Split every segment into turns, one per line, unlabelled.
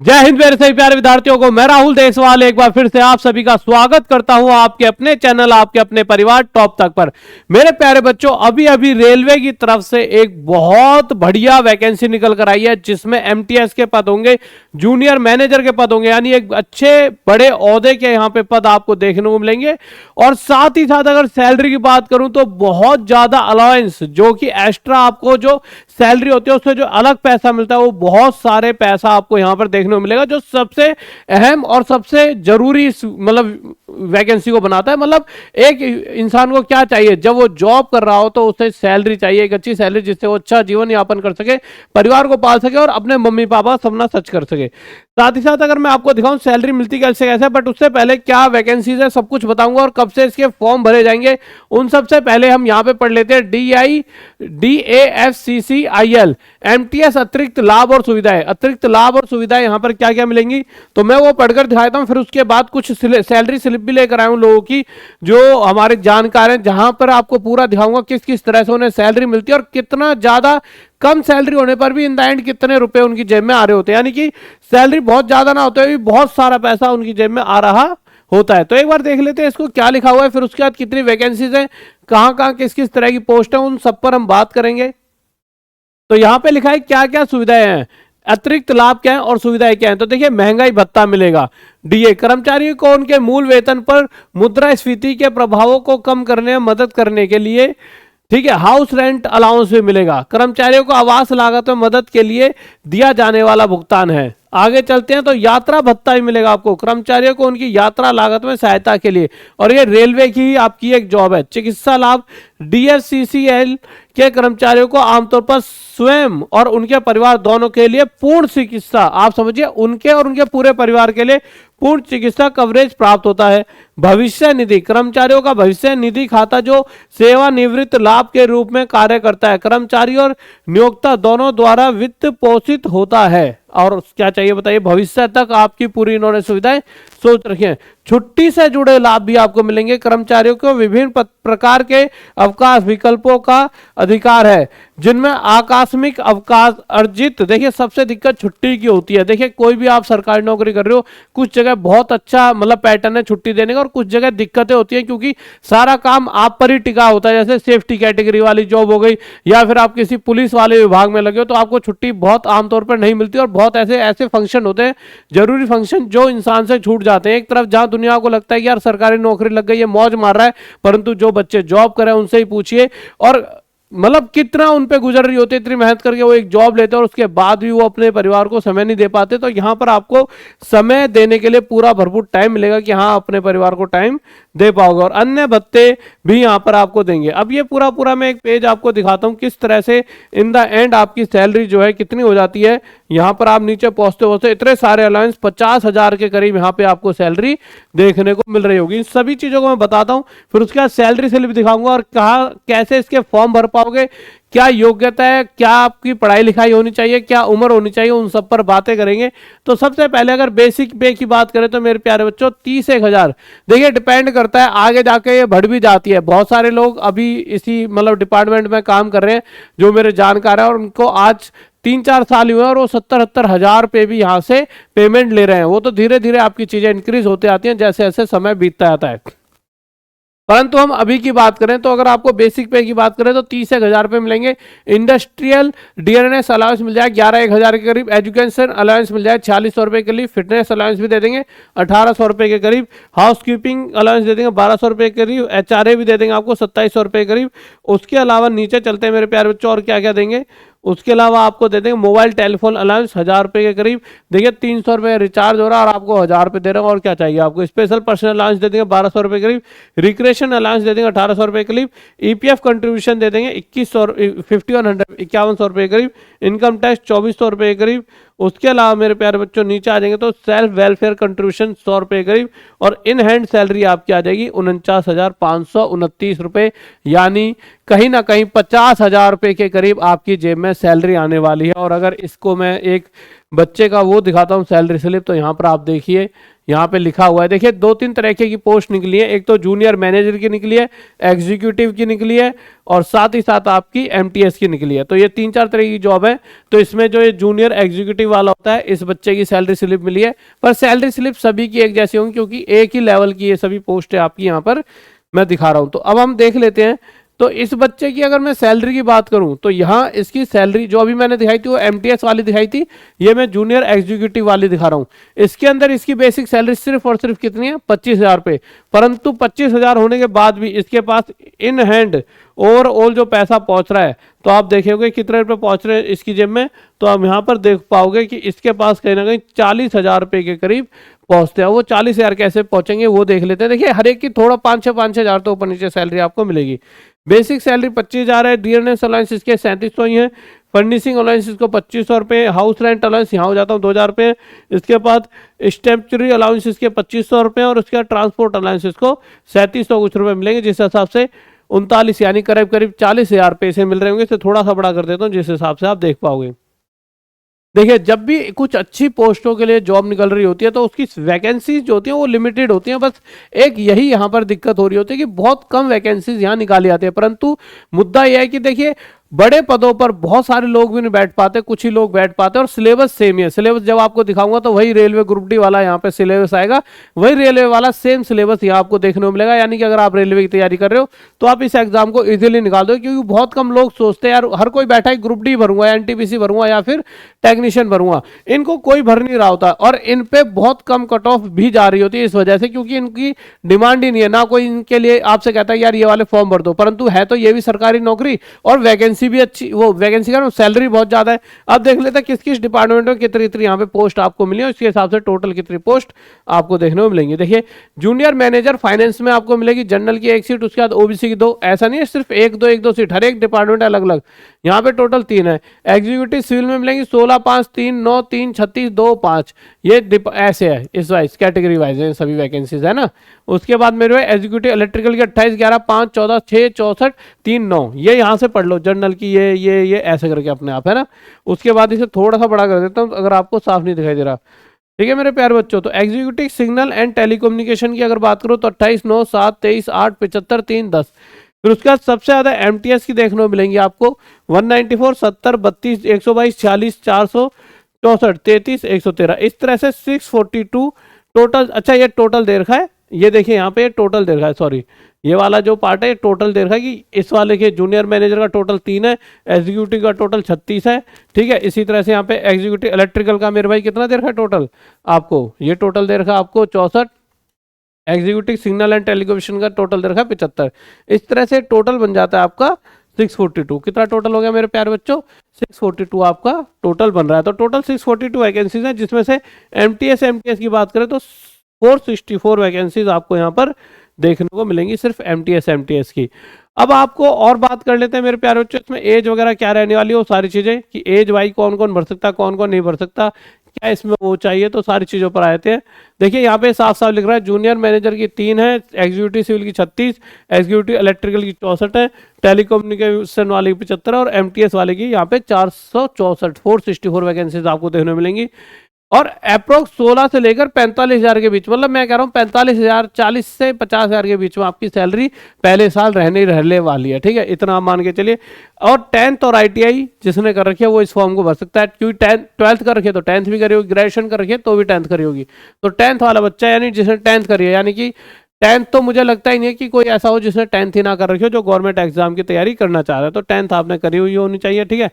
जय हिंद मेरे सभी प्यारे विद्यार्थियों को, मैं राहुल देसवाल एक बार फिर से आप सभी का स्वागत करता हूं आपके अपने चैनल, आपके अपने परिवार टॉप तक पर। मेरे प्यारे बच्चों, अभी अभी रेलवे की तरफ से एक बहुत बढ़िया वैकेंसी निकल कर आई है, जिसमें एमटीएस के पद होंगे, जूनियर मैनेजर के पद होंगे, यानी एक अच्छे बड़े ओहदे के यहाँ पे पद आपको देखने को मिलेंगे। और साथ ही साथ अगर सैलरी की बात करूं तो बहुत ज्यादा अलाउंस, जो कि एक्स्ट्रा आपको जो सैलरी होती है उससे जो अलग पैसा मिलता है, वो बहुत सारे पैसा आपको यहाँ पर देखने को मिलेगा, जो सबसे अहम और सबसे जरूरी मतलब वैकेंसी को बनाता है। मतलब एक इंसान को क्या चाहिए जब वो जॉब कर रहा हो, तो उसे सैलरी चाहिए, एक अच्छी सैलरी, जिससे वो अच्छा जीवन यापन कर सके, परिवार को पाल सके और अपने मम्मी पापा का सपना सच कर सके। साथ ही साथ अगर मैं आपको दिखाऊं सैलरी मिलती कैसे कैसे, बट उससे पहले क्या वैकेंसीज है सब कुछ बताऊंगा, और कब से इसके फॉर्म भरे जाएंगे उन सबसे पहले हम यहां पे पढ़ लेते हैं DAFCCIL एमटीएस अतिरिक्त लाभ और सुविधाएं। अतिरिक्त लाभ और सुविधाएं यहां पर क्या क्या मिलेंगी तो मैं वो पढ़कर दिखाता हूं, फिर उसके बाद कुछ सैलरी स्लिप भी लेकर आया हूं लोगों की, जो हमारे जानकार हैं, जहां पर आपको पूरा दिखाऊंगा किस किस तरह से उन्हें सैलरी मिलती है और कितना ज्यादा कम सैलरी होने पर भी इन द एंड कितने रुपए उनकी जेब में आ रहे होते हैं। यानी कि सैलरी बहुत ज्यादा ना होते हुए भी बहुत सारा पैसा उनकी जेब में आ रहा होता है। तो एक बार देख लेते हैं इसको क्या लिखा हुआ है, फिर उसके बाद कितनी वैकेंसीज हैं, कहां कहां किस किस तरह की पोस्ट है, उन सब पर हम बात करेंगे। तो यहां पे लिखा है क्या क्या सुविधाएं हैं, अतिरिक्त लाभ क्या है और सुविधाएं क्या है। तो देखिए, महंगाई भत्ता मिलेगा, डीए, कर्मचारियों को उनके मूल वेतन पर मुद्रास्फीति के प्रभावों को कम करने में मदद करने के लिए, ठीक है, हाउस रेंट अलाउंस भी मिलेगा। कर्मचारियों को आवास लागत में मदद के लिए दिया जाने वाला भुगतान है। आगे चलते हैं तो यात्रा भत्ता भी मिलेगा आपको, कर्मचारियों को उनकी यात्रा लागत में सहायता के लिए, और ये रेलवे की आपकी एक जॉब है। चिकित्सा लाभ, DFCCL के कर्मचारियों को आमतौर पर स्वयं और उनके परिवार दोनों के लिए पूर्ण चिकित्सा, आप समझिए उनके और उनके पूरे परिवार के लिए पूर्ण चिकित्सा कवरेज प्राप्त होता है। भविष्य निधि, कर्मचारियों का भविष्य निधि खाता जो सेवानिवृत्त लाभ के रूप में कार्य करता है, कर्मचारी और नियोक्ता दोनों द्वारा वित्त पोषित होता है। और क्या चाहिए बताइए, भविष्य तक आपकी पूरी इन्होंने सुविधाएं सोच रखी हैं। छुट्टी से जुड़े लाभ भी आपको मिलेंगे, कर्मचारियों को विभिन्न प्रकार के अवकाश विकल्पों का अधिकार है, जिनमें आकस्मिक अवकाश अर्जित, देखिए सबसे दिक्कत छुट्टी की होती है। देखिए कोई भी आप सरकारी नौकरी कर रहे हो, कुछ जगह बहुत अच्छा मतलब पैटर्न है छुट्टी देने का, और कुछ जगह दिक्कतें होती हैं क्योंकि सारा काम आप पर ही टिका होता है। जैसे सेफ्टी कैटेगरी वाली जॉब हो गई, या फिर आप किसी पुलिस वाले विभाग में लगे हो, तो आपको छुट्टी बहुत आमतौर पर नहीं मिलती, और बहुत ऐसे ऐसे फंक्शन होते हैं, जरूरी फंक्शन, जो इंसान से छूट जाते हैं। एक तरफ जहां दुनिया को लगता है कि यार सरकारी नौकरी लग गई है, मौज मार रहा है, परंतु जो बच्चे जॉब कर रहे हैं उनसे ही पूछिए, और मतलब कितना उन पे गुजर रही होती है, इतनी मेहनत करके वो एक जॉब लेते हैं और उसके बाद भी वो अपने परिवार को समय नहीं दे पाते। तो यहां पर आपको समय देने के लिए पूरा भरपूर टाइम मिलेगा कि हाँ अपने परिवार को टाइम दे पाओगे, और अन्य भत्ते भी यहां पर आपको देंगे। अब ये पूरा पूरा मैं एक पेज आपको दिखाता हूं किस तरह से इन द एंड आपकी सैलरी जो है कितनी हो जाती है। यहां पर आप नीचे पहुंचते पहुंचते इतने सारे अलाउंस, 50,000 के करीब यहां पे आपको सैलरी देखने को मिल रही होगी। इन सभी चीजों को मैं बताता हूं, फिर उसके बाद सैलरी स्लिप दिखाऊंगा और कहा कैसे इसके फॉर्म भर पाओगे, क्या योग्यता है, क्या आपकी पढ़ाई लिखाई होनी चाहिए, क्या उम्र होनी चाहिए, उन सब पर बातें करेंगे। तो सबसे पहले अगर बेसिक पे की बात करें तो मेरे प्यारे बच्चों 30,000, देखिए डिपेंड करता है, आगे जाके ये बढ़ भी जाती है। बहुत सारे लोग अभी इसी मतलब डिपार्टमेंट में काम कर रहे हैं जो मेरे जानकार हैं, और उनको आज 3-4 साल हुए और वो 70-70 हजार पे भी यहाँ से पेमेंट ले रहे हैं। वो तो धीरे धीरे आपकी चीजें इंक्रीज होते आती हैं जैसे जैसे समय बीतता जाता है। परंतु हम अभी की बात करें तो अगर आपको बेसिक पे की बात करें तो 30,000 रुपये मिलेंगे। इंडस्ट्रियल डीएनएस अलाउंस मिल जाए 11,000 के करीब, एजुकेशन अलाउंस मिल जाए 4600 रुपये के करीब, फिटनेस अलाउंस भी दे देंगे 1800 रुपये के करीब, हाउस कीपिंग अलाउंस दे देंगे 1200 रुपये के करीब, एचआरए भी दे देंगे आपको 2700 रुपये के करीब। उसके अलावा नीचे चलते हैं मेरे प्यारे बच्चों, और क्या क्या देंगे, उसके अलावा आपको दे देंगे मोबाइल टेलीफोन अलाउंस 1000 रुपये के करीब। देखिए 300 रुपये रिचार्ज हो रहा है और आपको 1000 रुपये दे रहे हैं, और क्या चाहिए आपको। स्पेशल पर्सनल अलाउंस दे देंगे 1200 रुपये करीब, रिक्रिएशन अलाउंस दे देंगे 1800 रुपये करीब, ईपीएफ कंट्रीब्यूशन दे देंगे 5100 रुपये करीब, इनकम टैक्स 2400 रुपये के करीब। उसके अलावा मेरे प्यारे बच्चों नीचे आ जाएंगे तो सेल्फ वेलफेयर कंट्रीब्यूशन 100 रुपये करीब, और इन हैंड सैलरी आपकी आ जाएगी 49,529 रुपये, यानी कहीं ना कहीं 50,000 रुपये के करीब आपकी जेब में सैलरी आने वाली है। और अगर इसको मैं एक बच्चे का वो दिखाता हूँ सैलरी स्लिप। तो यहाँ पर आप देखिए, यहाँ पे लिखा हुआ है, देखिए 2-3 तरह की पोस्ट निकली है। एक तो जूनियर मैनेजर की निकली है, एग्जीक्यूटिव की निकली है, और साथ ही साथ आपकी एमटीएस की निकली है। तो ये 3-4 तरह की जॉब है। तो इसमें जो ये जूनियर एग्जीक्यूटिव वाला होता है, इस बच्चे की सैलरी स्लिप मिली है। पर सैलरी स्लिप सभी की एक जैसी होंगी, क्योंकि एक ही लेवल की ये सभी पोस्ट है आपकी, यहाँ पर मैं दिखा रहा हूँ। तो अब हम देख लेते हैं। तो इस बच्चे की अगर मैं सैलरी की बात करूं, तो यहाँ इसकी सैलरी जो अभी मैंने दिखाई थी वो एमटीएस वाली दिखाई थी, ये मैं जूनियर एग्जीक्यूटिव वाली दिखा रहा हूं। इसके अंदर इसकी बेसिक सैलरी सिर्फ और सिर्फ कितनी है, 25,000 रुपये। परंतु 25,000 होने के बाद भी इसके पास इन हैंड ओवरऑल जो पैसा पहुंच रहा है, तो आप देखोगे कितने रुपए पहुंच रहे हैं इसकी जेब में। तो आप यहाँ पर देख पाओगे कि इसके पास कहीं ना कहीं 40,000 रुपये के करीब पहुंचते हैं। वो 40,000 कैसे पहुंचेंगे वो देख लेते हैं। देखिए हर एक की थोड़ा 5-6 हज़ार तो ऊपर नीचे सैलरी आपको मिलेगी। बेसिक सैलरी 25,000 है। डीएनएस अलाउंस इसके 3700 ही है। फर्निशिंग अलाउंस इसको 2500 रुपये। हाउस रेंट अलाउंस यहाँ हो जाता हूँ 2,000 रुपये। इसके बाद स्टैम्पचरी अलाउंस इसके 2500 रुपये, और उसके बाद ट्रांसपोर्ट अलाउंस इसको 3700 कुछ रुपये मिलेंगे, जिस हिसाब से 39 यानी करीब करीब 40,000 रुपये से मिल रहे होंगे। इसे थोड़ा सा बड़ा कर देता हूँ जिस हिसाब से आप देख पाओगे। देखिए जब भी कुछ अच्छी पोस्टों के लिए जॉब निकल रही होती है तो उसकी वैकेंसीज जो होती हैं वो लिमिटेड होती हैं। बस एक यही यहाँ पर दिक्कत हो रही होती है कि बहुत कम वैकेंसीज यहाँ निकाली जाती है। परंतु मुद्दा यह है कि देखिए बड़े पदों पर बहुत सारे लोग भी नहीं बैठ पाते, कुछ ही लोग बैठ पाते हैं, और सिलेबस सेम ही है। सिलेबस जब आपको दिखाऊंगा तो वही रेलवे ग्रुप डी वाला यहाँ पे सिलेबस आएगा, वही रेलवे वाला सेम सिलेबस यहाँ आपको देखने को मिलेगा। यानी कि अगर आप रेलवे की तैयारी कर रहे हो तो आप इस एग्जाम को इजीली निकाल दो, क्योंकि बहुत कम लोग सोचते हैं यार हर कोई बैठा है ग्रुप डी भरूंगा, एनटीपीसी भरूंगा या फिर टेक्नीशियन भरूंगा, इनको कोई भर नहीं रहा होता। और इन पे बहुत कम कट ऑफ भी जा रही होती है इस वजह से, क्योंकि इनकी डिमांड ही नहीं है। ना कोई इनके लिए आपसे कहता है यार ये वाले फॉर्म भर दो, परंतु है तो ये भी सरकारी नौकरी और वैकेंसी भी अच्छी, वो वैकेंसी का सैलरी बहुत ज्यादा है। अब देख लेते हैं किस किस डिपार्टमेंट में कितनी कितनी यहाँ पे पोस्ट आपको मिली है, उसके हिसाब से टोटल कितनी पोस्ट आपको देखने को मिलेंगी। देखिए जूनियर मैनेजर फाइनेंस में आपको मिलेगी जनरल की 1 सीट, उसके बाद ओबीसी की 2। ऐसा नहीं है सिर्फ 1-2 सीट, हर एक डिपार्टमेंट अलग अलग। यहाँ पे टोटल 3 है। एग्जीक्यूटिव सिविल में मिलेंगी 16, 5, 3, 9, 3, 36, 2, 5। ये ऐसे है, इस वाइज कैटेगरी वाइज है सभी वैकेंसीज है ना। उसके बाद मेरे एग्जीक्यूटिव इलेक्ट्रिकल की 28, 11, 5, 14, 6, 64, 3, 9। ये यहाँ से पढ़ लो जनरल की, ये ऐसे करके अपने आप है ना। उसके बाद इसे थोड़ा सा बड़ा कर देता हूँ अगर आपको साफ नहीं दिखाई दे रहा। ठीक है मेरे प्यारे बच्चों, तो एग्जीक्यूटिव सिग्नल एंड टेलीकम्युनिकेशन की अगर बात करो तो 28, 9, 7, 23, 8, 75, 3, 10। फिर उसके बाद सबसे ज्यादा एमटीएस की देखने को मिलेंगी आपको 194, 70, 32, 122, 46, 464, 33, 113। इस तरह से 642 टोटल। अच्छा ये टोटल दे रखा है, ये देखिए यहाँ पे टोटल दे रखा है, सॉरी ये वाला जो पार्ट है टोटल दे रखा है कि इस वाले के जूनियर मैनेजर का टोटल 3 है, एग्जीक्यूटिव का टोटल 36 है। ठीक है, इसी तरह से यहाँ पे एग्जीक्यूटिव इलेक्ट्रिकल का मेरे भाई कितना दे रखा है टोटल आपको, ये टोटल दे रखा है आपको 64। एग्जीक्यूटिव सिग्नल एंड टेलीकम्युनिकेशन का टोटल दे रखा है 75। इस तरह से टोटल बन जाता है आपका 642। कितना टोटल हो गया मेरे प्यारे बच्चों, 642 आपका टोटल बन रहा है। तो टोटल 642 वैकेंसीज हैं, जिसमें से एमटीएस की बात करें तो 464 वैकेंसीज आपको यहाँ पर देखने को मिलेंगी सिर्फ एमटीएस की। अब आपको और बात कर लेते हैं मेरे प्यारे बच्चों, इसमें एज वगैरह क्या रहने वाली है वो सारी चीजें, कि एज वाई कौन कौन भर सकता है कौन कौन नहीं भर सकता, क्या इसमें वो चाहिए, तो सारी चीजों पर आए थे। देखिए यहाँ पे साफ साफ लिख रहा है जूनियर मैनेजर की 3 है, एग्जीक्यूटिव सिविल की 36, एग्जीक्यूटिव इलेक्ट्रिकल की 64 है, टेलीकम्युनिकेशन वाले की 75 है, और एमटीएस वाले की यहाँ पे 464 464 वैकेंसीज आपको देखने मिलेंगी। और अप्रोक्स 16 से लेकर 45,000 के बीच, मतलब मैं कह रहा हूँ 45,000 40 से 50,000 के बीच में आपकी सैलरी पहले साल रहने वाली है। ठीक है, इतना आप मान के चलिए। और 10th और ITI जिसने कर रखी है वो इस फॉर्म को भर सकता है, क्योंकि 12th कर रखी है तो 10th भी करी होगी, ग्रेजुएशन कर रखी है तो भी 10th करी होगी। तो 10th वाला बच्चा यानी जिसने 10th करी है, यानी कि 10th तो मुझे लगता ही नहीं है कि कोई ऐसा हो जिसने 10th ही ना कर रखी हो जो गवर्नमेंट एग्जाम की तैयारी करना चाह रहा है, तो 10th आपने करी हुई होनी चाहिए। ठीक है,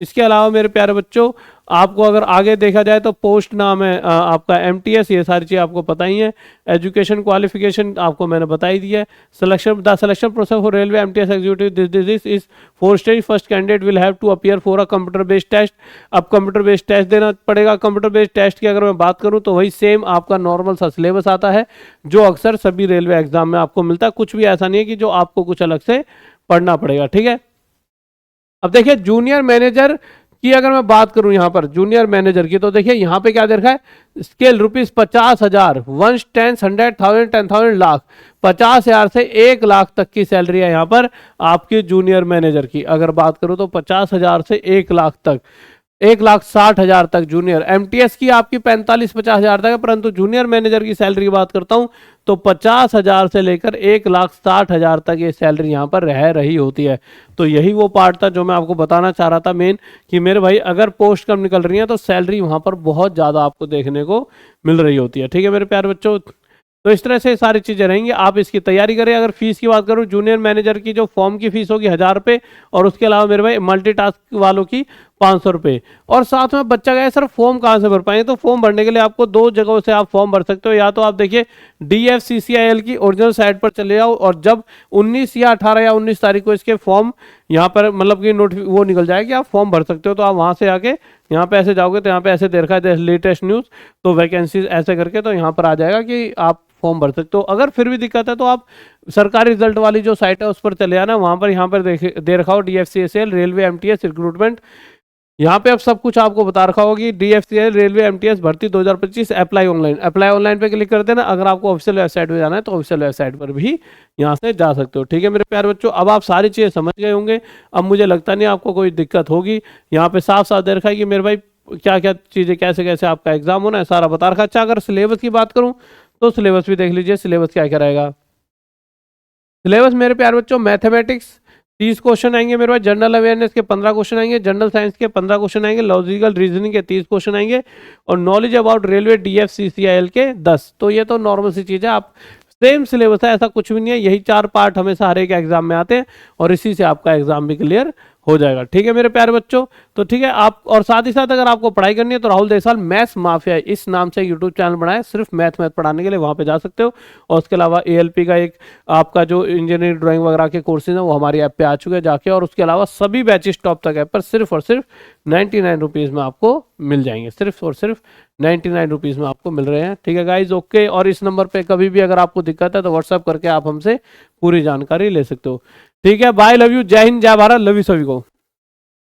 इसके अलावा मेरे प्यारे बच्चों आपको अगर आगे देखा जाए तो पोस्ट नाम है आपका एमटीएस, ये सारी चीज़ आपको पता ही है। एजुकेशन क्वालिफिकेशन आपको मैंने बता ही दिया है। The selection process for railway MTS executive this is 4 stage. First candidate will have to appear for a computer based test. अब कंप्यूटर बेस्ड टेस्ट देना पड़ेगा। कंप्यूटर बेस्ड टेस्ट की अगर मैं बात करूँ तो वही सेम आपका नॉर्मल सा सिलेबस आता है जो अक्सर सभी रेलवे एग्जाम में आपको मिलता है। कुछ भी ऐसा नहीं है कि जो आपको कुछ अलग से पढ़ना पड़ेगा। ठीक है, अब देखिए जूनियर मैनेजर की अगर मैं बात करूं यहाँ पर जूनियर मैनेजर की, तो देखिए यहाँ पे क्या दे रखा है, स्केल ₹50,000 1 10 100,000 10,000 लाख, 50,000 से 1 लाख तक की सैलरी है यहाँ पर आपकी जूनियर मैनेजर की। अगर बात करूं तो 50,000 से 1 लाख तक 1,60,000 तक जूनियर। एमटीएस की आपकी 45-50 हज़ार तक है, परंतु जूनियर मैनेजर की सैलरी की बात करता हूं तो 50,000 से लेकर 1,60,000 तक ये सैलरी यहाँ पर रह रही होती है। तो यही वो पार्ट था जो मैं आपको बताना चाह रहा था मेन, कि मेरे भाई अगर पोस्ट कम निकल रही है तो सैलरी वहाँ पर बहुत ज़्यादा आपको देखने को मिल रही होती है। ठीक है मेरे प्यारे बच्चों, तो इस तरह से सारी चीज़ें रहेंगी, आप इसकी तैयारी करें। अगर फीस की बात करूं, जूनियर मैनेजर की जो फॉर्म की फीस होगी 1,000 रुपये, और उसके अलावा मेरे भाई मल्टीटास्क वालों की 500 रुपये। और साथ में बच्चा गया सर फॉर्म कहाँ से भर पाएंगे, तो फॉर्म भरने के लिए आपको 2 जगहों से आप फॉर्म भर सकते हो। या तो आप देखिए DFCCIL की ओरिजिनल साइट पर चले जाओ, और जब 19 या 18 या 19 तारीख को इसके फॉर्म यहाँ पर मतलब कि वो निकल जाएगी, आप फॉर्म भर सकते हो। तो आप वहाँ से आके यहाँ पे ऐसे जाओगे तो यहाँ पे ऐसे दे रखा है लेटेस्ट न्यूज़, तो वैकेंसीज ऐसे करके तो यहाँ पर आ जाएगा कि आप फॉर्म भर सकते हो। अगर फिर भी दिक्कत है तो आप सरकारी रिजल्ट वाली जो साइट है उस पर चले आना, वहाँ पर यहाँ पर दे रखा हो DFCCIL रेलवे MTS रिक्रूटमेंट, यहाँ पे अब सब कुछ आपको बता रखा होगा कि DFCCIL रेलवे MTS भर्ती 2025 अप्लाई ऑनलाइन पे क्लिक कर देना। अगर आपको ऑफिशियल वेबसाइट पे जाना है तो ऑफिशियल वेबसाइट पर भी यहाँ से जा सकते हो। ठीक है मेरे प्यारे बच्चों, अब आप सारी चीज़ें समझ गए होंगे, अब मुझे लगता नहीं आपको कोई दिक्कत होगी। यहाँ पे साफ साफ दे रखा है कि मेरे भाई क्या क्या चीज़ें कैसे कैसे आपका एग्जाम होना है, सारा बता रखा है। अच्छा, अगर सिलेबस की बात करूँ तो सिलेबस भी देख लीजिए, सिलेबस क्या क्या रहेगा। सिलेबस मेरे प्यारे बच्चों, मैथमेटिक्स 30 क्वेश्चन आएंगे मेरे पास, जनरल अवेयरनेस के 15 क्वेश्चन आएंगे, जनरल साइंस के 15 क्वेश्चन आएंगे, लॉजिकल रीजनिंग के 30 क्वेश्चन आएंगे, और नॉलेज अबाउट रेलवे DFCCIL के 10। तो ये तो नॉर्मल सी चीज़ है, आप सेम सिलेबस है, ऐसा कुछ भी नहीं है। यही 4 पार्ट हमेशा हर एक एग्जाम में आते हैं, और इसी से आपका एग्जाम भी क्लियर हो जाएगा। ठीक है मेरे प्यारे बच्चों, तो ठीक है आप, और साथ ही साथ अगर आपको पढ़ाई करनी है तो राहुल देसाल मैथ्स माफिया इस नाम से यूट्यूब चैनल बनाया सिर्फ मैथ पढ़ाने के लिए, वहाँ पे जा सकते हो। और उसके अलावा ALP का एक आपका जो इंजीनियरिंग ड्राइंग वगैरह के कोर्सेज हैं वो हमारी ऐप पे आ चुके हैं जाके, और उसके अलावा सभी बैचेस टॉप तक ऐप पर सिर्फ और सिर्फ 99 रुपीज़ में आपको मिल जाएंगे, सिर्फ और सिर्फ 99 रुपीज़ में आपको मिल रहे हैं। ठीक है गाइज, ओके। और इस नंबर पे कभी भी अगर आपको दिक्कत है तो व्हाट्सअप करके आप हमसे पूरी जानकारी ले सकते हो। ठीक है, बाय, लव यू, जय हिंद, जय भारत, लव यू सभी को।